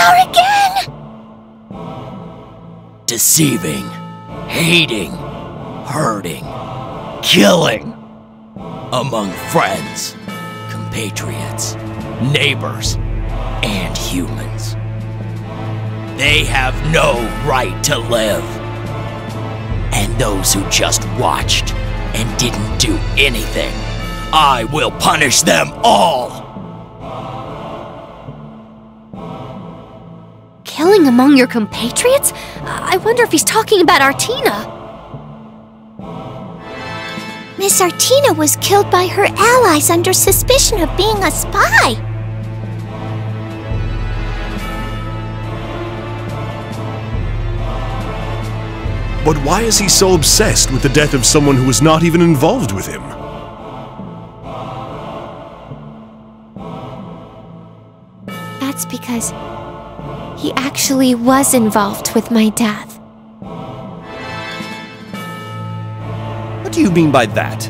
are again! Deceiving, hating, hurting, killing. Among friends, compatriots, neighbors, and humans. They have no right to live. And those who just watched and didn't do anything, I will punish them all! Killing among your compatriots? I wonder if he's talking about Artina. Miss Artina was killed by her allies under suspicion of being a spy. But why is he so obsessed with the death of someone who was not even involved with him? That's because he actually was involved with my death. What do you mean by that?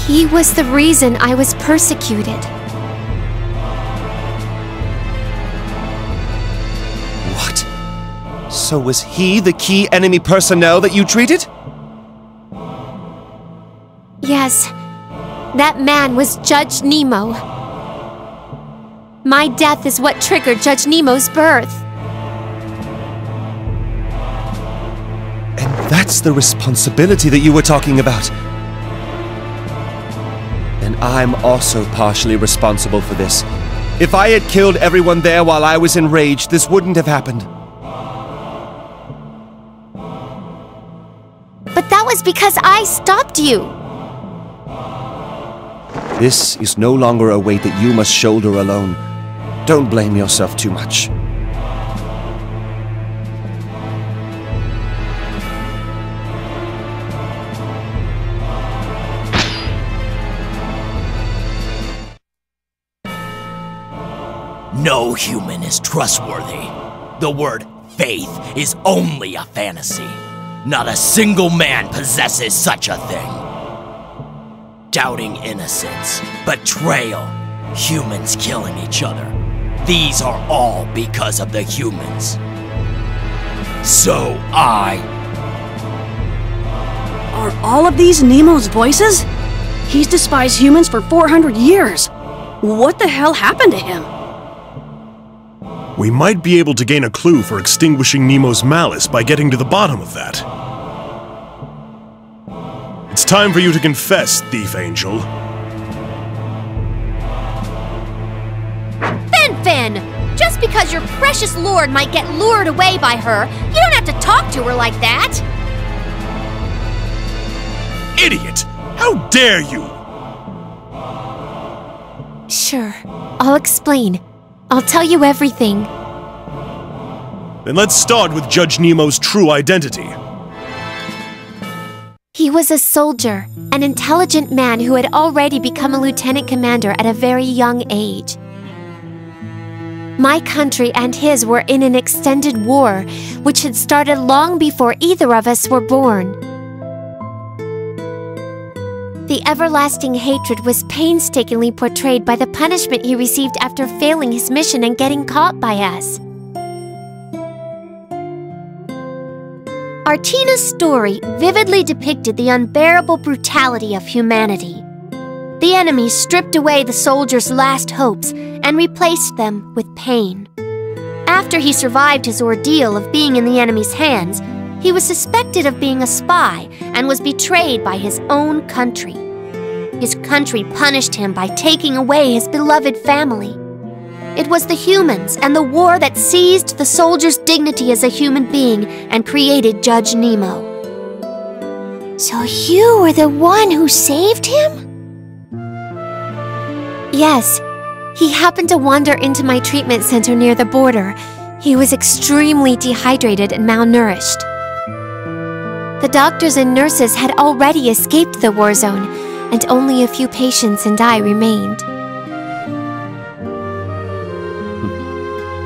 He was the reason I was persecuted. What? So was he the key enemy personnel that you treated? Yes, that man was Judge Nemo. My death is what triggered Judge Nemo's birth. And that's the responsibility that you were talking about. And I'm also partially responsible for this. If I had killed everyone there while I was enraged, this wouldn't have happened. But that was because I stopped you. This is no longer a weight that you must shoulder alone. Don't blame yourself too much. No human is trustworthy. The word faith is only a fantasy. Not a single man possesses such a thing. Doubting innocence, betrayal, humans killing each other. These are all because of the humans. So Are all of these Nemo's voices? He's despised humans for 400 years. What the hell happened to him? We might be able to gain a clue for extinguishing Nemo's malice by getting to the bottom of that. It's time for you to confess, Thief Angel. Fin! Just because your precious lord might get lured away by her, you don't have to talk to her like that! Idiot! How dare you! Sure, I'll explain. I'll tell you everything. Then let's start with Judge Nemo's true identity. He was a soldier, an intelligent man who had already become a lieutenant commander at a very young age. My country and his were in an extended war, which had started long before either of us were born. The everlasting hatred was painstakingly portrayed by the punishment he received after failing his mission and getting caught by us. Artina's story vividly depicted the unbearable brutality of humanity. The enemy stripped away the soldiers' last hopes and replaced them with pain. After he survived his ordeal of being in the enemy's hands, he was suspected of being a spy and was betrayed by his own country. His country punished him by taking away his beloved family. It was the humans and the war that seized the soldier's dignity as a human being and created Judge Nemo. So you were the one who saved him? Yes. He happened to wander into my treatment center near the border. He was extremely dehydrated and malnourished. The doctors and nurses had already escaped the war zone, and only a few patients and I remained.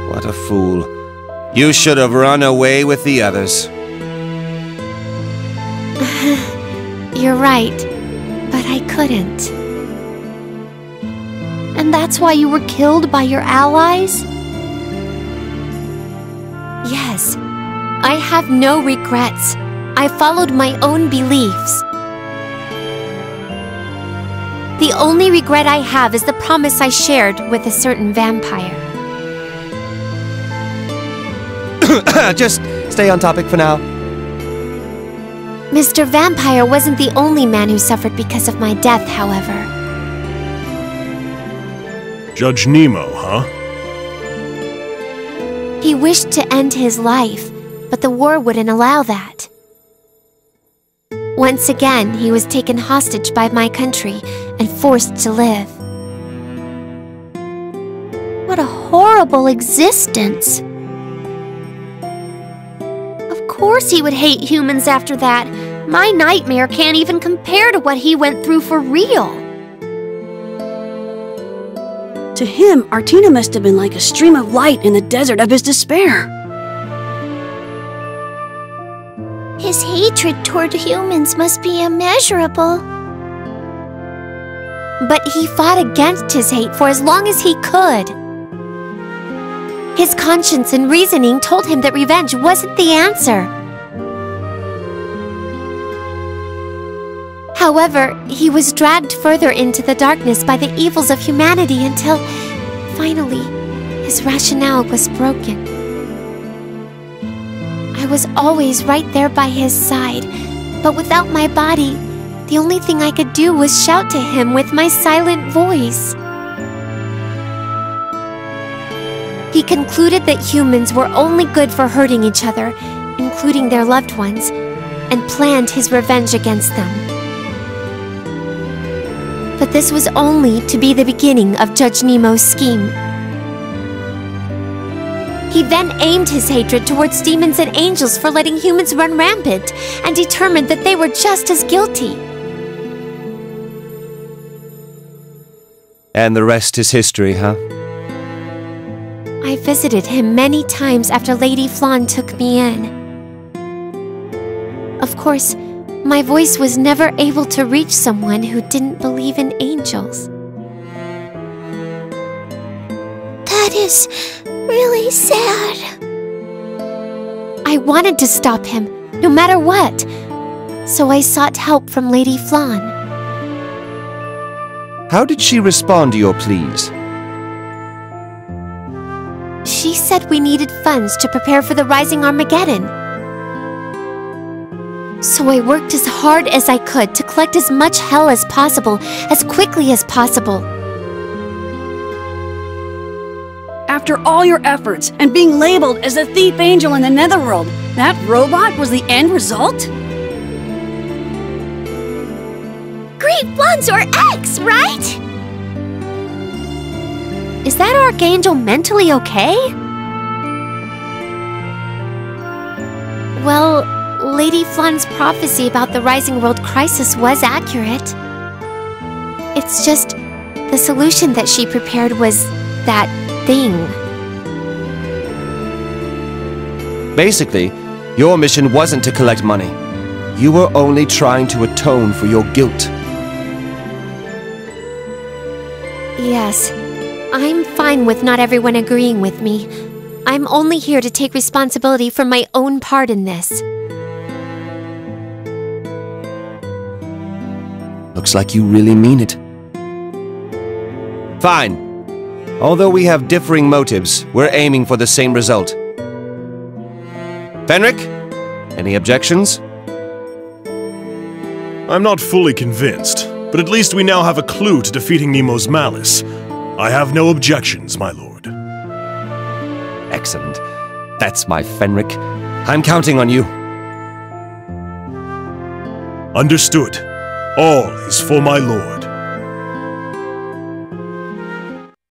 What a fool. You should have run away with the others. You're right, but I couldn't. And that's why you were killed by your allies? Yes. I have no regrets. I followed my own beliefs. The only regret I have is the promise I shared with a certain vampire. Just stay on topic for now. Mr. Vampire wasn't the only man who suffered because of my death, however. Judge Nemo, huh? He wished to end his life, but the war wouldn't allow that. Once again, he was taken hostage by my country and forced to live. What a horrible existence! Of course he would hate humans after that. My nightmare can't even compare to what he went through for real. To him, Artina must have been like a stream of light in the desert of his despair. His hatred toward humans must be immeasurable. But he fought against his hate for as long as he could. His conscience and reasoning told him that revenge wasn't the answer. However, he was dragged further into the darkness by the evils of humanity until, finally, his rationale was broken. I was always right there by his side, but without my body, the only thing I could do was shout to him with my silent voice. He concluded that humans were only good for hurting each other, including their loved ones, and planned his revenge against them. But this was only to be the beginning of Judge Nemo's scheme. He then aimed his hatred towards demons and angels for letting humans run rampant, and determined that they were just as guilty. And the rest is history, huh? I visited him many times after Lady Flan took me in. Of course, my voice was never able to reach someone who didn't believe in angels. That is really sad. I wanted to stop him, no matter what, so I sought help from Lady Flan. How did she respond to your pleas? She said we needed funds to prepare for the rising Armageddon. So I worked as hard as I could to collect as much hell as possible, as quickly as possible. After all your efforts and being labeled as the thief angel in the netherworld, that robot was the end result? Great Flanzor X, right? Is that Archangel mentally okay? Well, Lady Flan's prophecy about the Rising World Crisis was accurate. It's just, the solution that she prepared was that thing. Basically, your mission wasn't to collect money. You were only trying to atone for your guilt. Yes, I'm fine with not everyone agreeing with me. I'm only here to take responsibility for my own part in this. Looks like you really mean it. Fine. Although we have differing motives, we're aiming for the same result. Fenric? Any objections? I'm not fully convinced, but at least we now have a clue to defeating Nemo's malice. I have no objections, my lord. Excellent. That's my Fenric. I'm counting on you. Understood. All is for my lord.